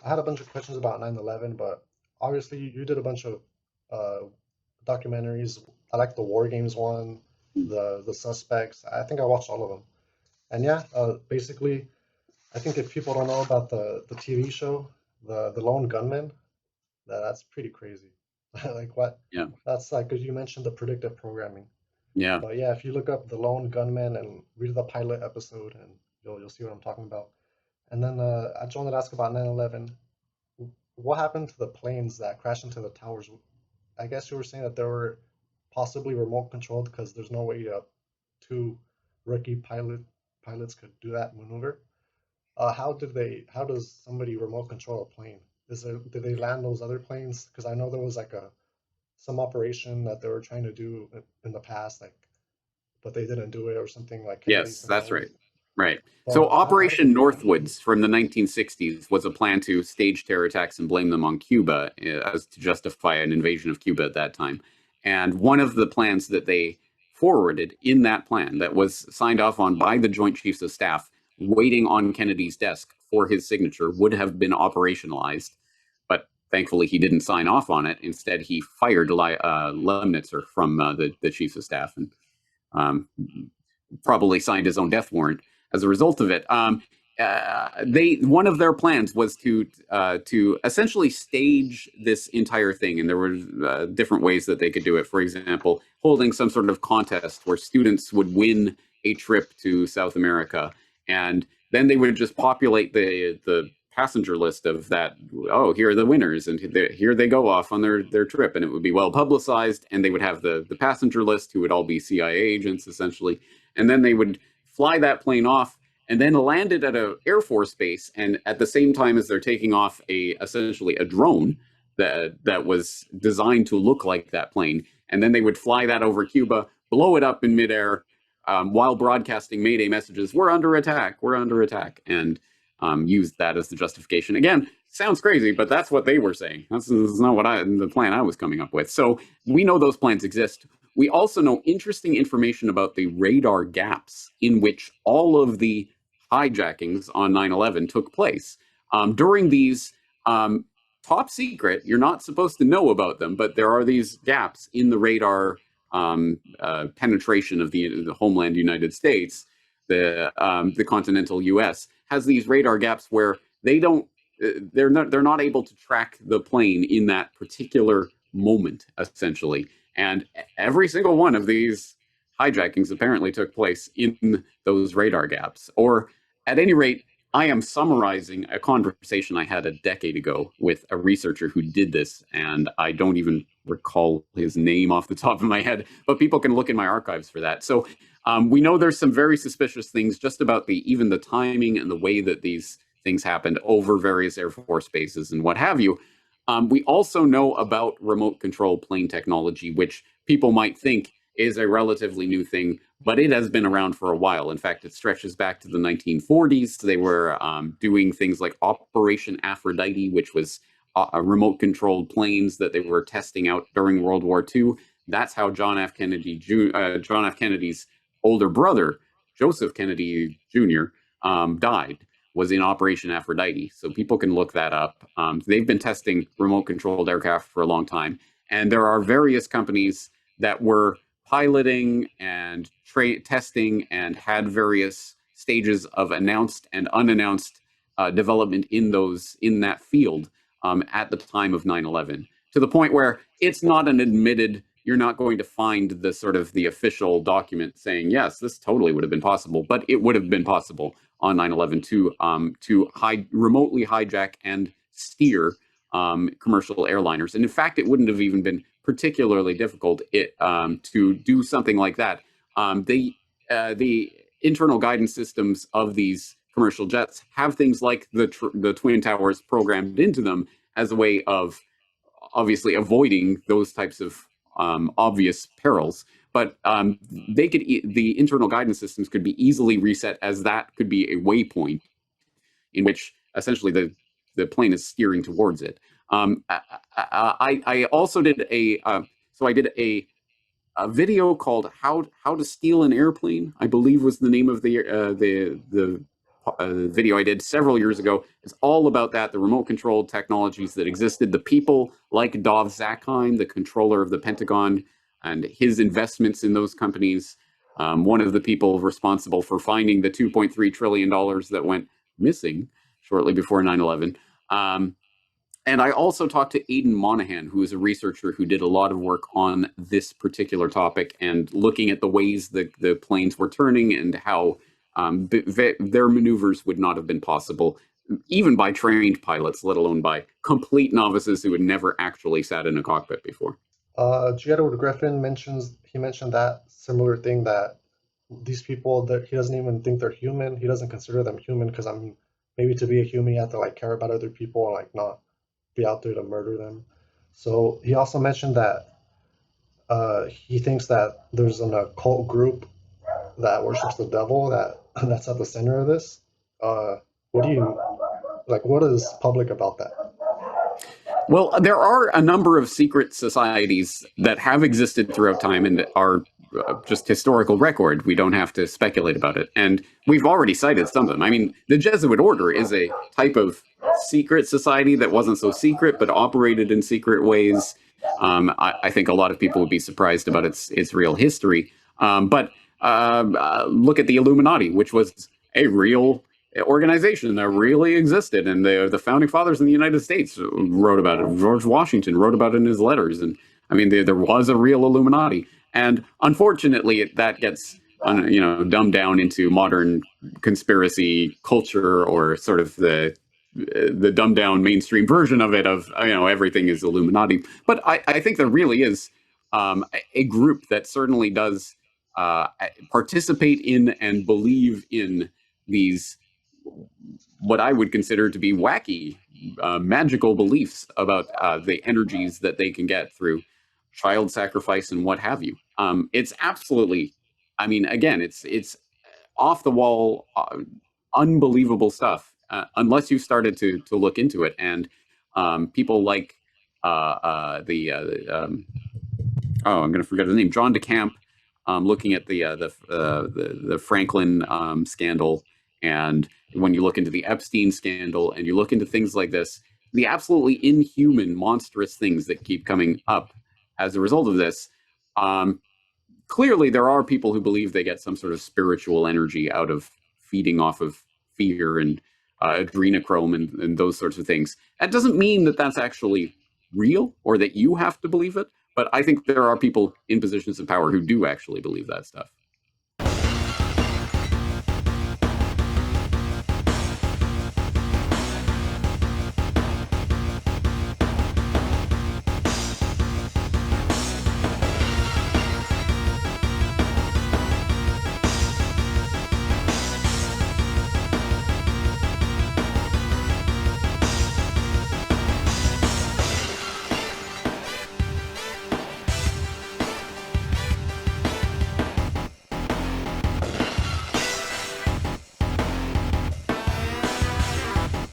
I had a bunch of questions about 9/11, but obviously you did a bunch of uh, documentaries. I like the War Games one, the Suspects. I think I watched all of them. And yeah, basically, I think if people don't know about the TV show, the Lone Gunman, that's pretty crazy. Like what? Yeah. That's like, because you mentioned the predictive programming. Yeah. But yeah, if you look up the Lone Gunman and read the pilot episode, and you'll see what I'm talking about. And then I just wanted to ask about 9/11. What happened to the planes that crashed into the towers? I guess you were saying that they were possibly remote controlled because there's no way two rookie pilots could do that maneuver. How does somebody remote control a plane? Did they land those other planes? Because I know there was like some operation that they were trying to do in the past, like, but they didn't do it or something like Kennedy Yes, that's scenarios. right. Right. So But how did Operation they do that? Northwoods from the 1960s was a plan to stage terror attacks and blame them on Cuba as to justify an invasion of Cuba at that time. And one of the plans that they forwarded in that plan that was signed off on by the Joint Chiefs of Staff, waiting on Kennedy's desk for his signature, would have been operationalized. But thankfully, he didn't sign off on it. Instead, he fired Lemnitzer from the Chiefs of Staff and um, probably signed his own death warrant as a result of it. One of their plans was to essentially stage this entire thing, and there were different ways that they could do it. For example, holding some sort of contest where students would win a trip to South America, and then they would just populate the passenger list of that. Oh, here are the winners, and here they go off on their trip, and it would be well publicized, and they would have the passenger list, who would all be CIA agents essentially, and then they would fly that plane off and then landed at an Air Force base. And at the same time as they're taking off essentially a drone that was designed to look like that plane, and then they would fly that over Cuba, blow it up in midair, while broadcasting Mayday messages, we're under attack, and use that as the justification. Again, sounds crazy, but that's what they were saying. This is not the plan I was coming up with. So we know those plans exist. We also know interesting information about the radar gaps in which all of the hijackings on 9/11 took place. During these top secret, you're not supposed to know about them, but there are these gaps in the radar penetration of the homeland United States. The continental U.S. has these radar gaps where they're not able to track the plane in that particular moment, essentially. And every single one of these hijackings apparently took place in those radar gaps. Or at any rate, I am summarizing a conversation I had a decade ago with a researcher who did this, and I don't even recall his name off the top of my head, but people can look in my archives for that. So we know there's some very suspicious things just about even the timing and the way that these things happened over various Air Force bases and what have you. We also know about remote control plane technology, which people might think is a relatively new thing, but it has been around for a while. In fact, it stretches back to the 1940s. They were doing things like Operation Aphrodite, which was remote controlled planes that they were testing out during World War II. That's how John F. Kennedy's older brother, Joseph Kennedy Jr., died, was in Operation Aphrodite. So people can look that up. They've been testing remote controlled aircraft for a long time. And there are various companies that were piloting and testing and had various stages of announced and unannounced development in that field at the time of 9/11, to the point where it's not an admitted, you're not going to find the sort of the official document saying, yes, this totally would have been possible, but it would have been possible on 9/11 to remotely hijack and steer commercial airliners. And in fact, it wouldn't have even been particularly difficult to do something like that. The internal guidance systems of these commercial jets have things like the Twin Towers programmed into them as a way of obviously avoiding those types of obvious perils. But the internal guidance systems could be easily reset, as that could be a waypoint in which essentially the plane is steering towards it. I also did a video called "How to Steal an Airplane," I believe was the name of the video I did several years ago is all about that, the remote controlled technologies that existed, the people like Dov Zakheim, the controller of the Pentagon, and his investments in those companies. One of the people responsible for finding the $2.3 trillion that went missing shortly before 9/11. And I also talked to Aidan Monahan, who is a researcher who did a lot of work on this particular topic and looking at the ways the planes were turning and how their maneuvers would not have been possible, even by trained pilots, let alone by complete novices who had never actually sat in a cockpit before. Edward Griffin mentioned that similar thing, that these people, that he doesn't even think they're human. He doesn't consider them human because, I mean, maybe to be a human you have to like care about other people and like not be out there to murder them. So he also mentioned that he thinks that there's an occult group that worships the devil that's at the center of this. What do you like? What is public about that? Well, there are a number of secret societies that have existed throughout time and are just historical record. We don't have to speculate about it. And we've already cited some of them. I mean, the Jesuit order is a type of secret society that wasn't so secret, but operated in secret ways. I think a lot of people would be surprised about its real history. But look at the Illuminati, which was a real organization that really existed, and the founding fathers in the United States wrote about it. George Washington wrote about it in his letters, and I mean, there was a real Illuminati. And unfortunately, that gets dumbed down into modern conspiracy culture, or sort of the dumbed down mainstream version of it, of everything is Illuminati. But I think there really is a group that certainly does participate in and believe in these, what I would consider to be wacky, magical beliefs about the energies that they can get through child sacrifice and what have you. It's absolutely, I mean, again, it's off the wall, unbelievable stuff, unless you started to look into it. And people like I'm going to forget his name, John DeCamp, looking at the Franklin scandal, and when you look into the Epstein scandal, and you look into things like this, the absolutely inhuman, monstrous things that keep coming up as a result of this, clearly there are people who believe they get some sort of spiritual energy out of feeding off of fear and adrenochrome and those sorts of things. That doesn't mean that that's actually real or that you have to believe it, but I think there are people in positions of power who do actually believe that stuff.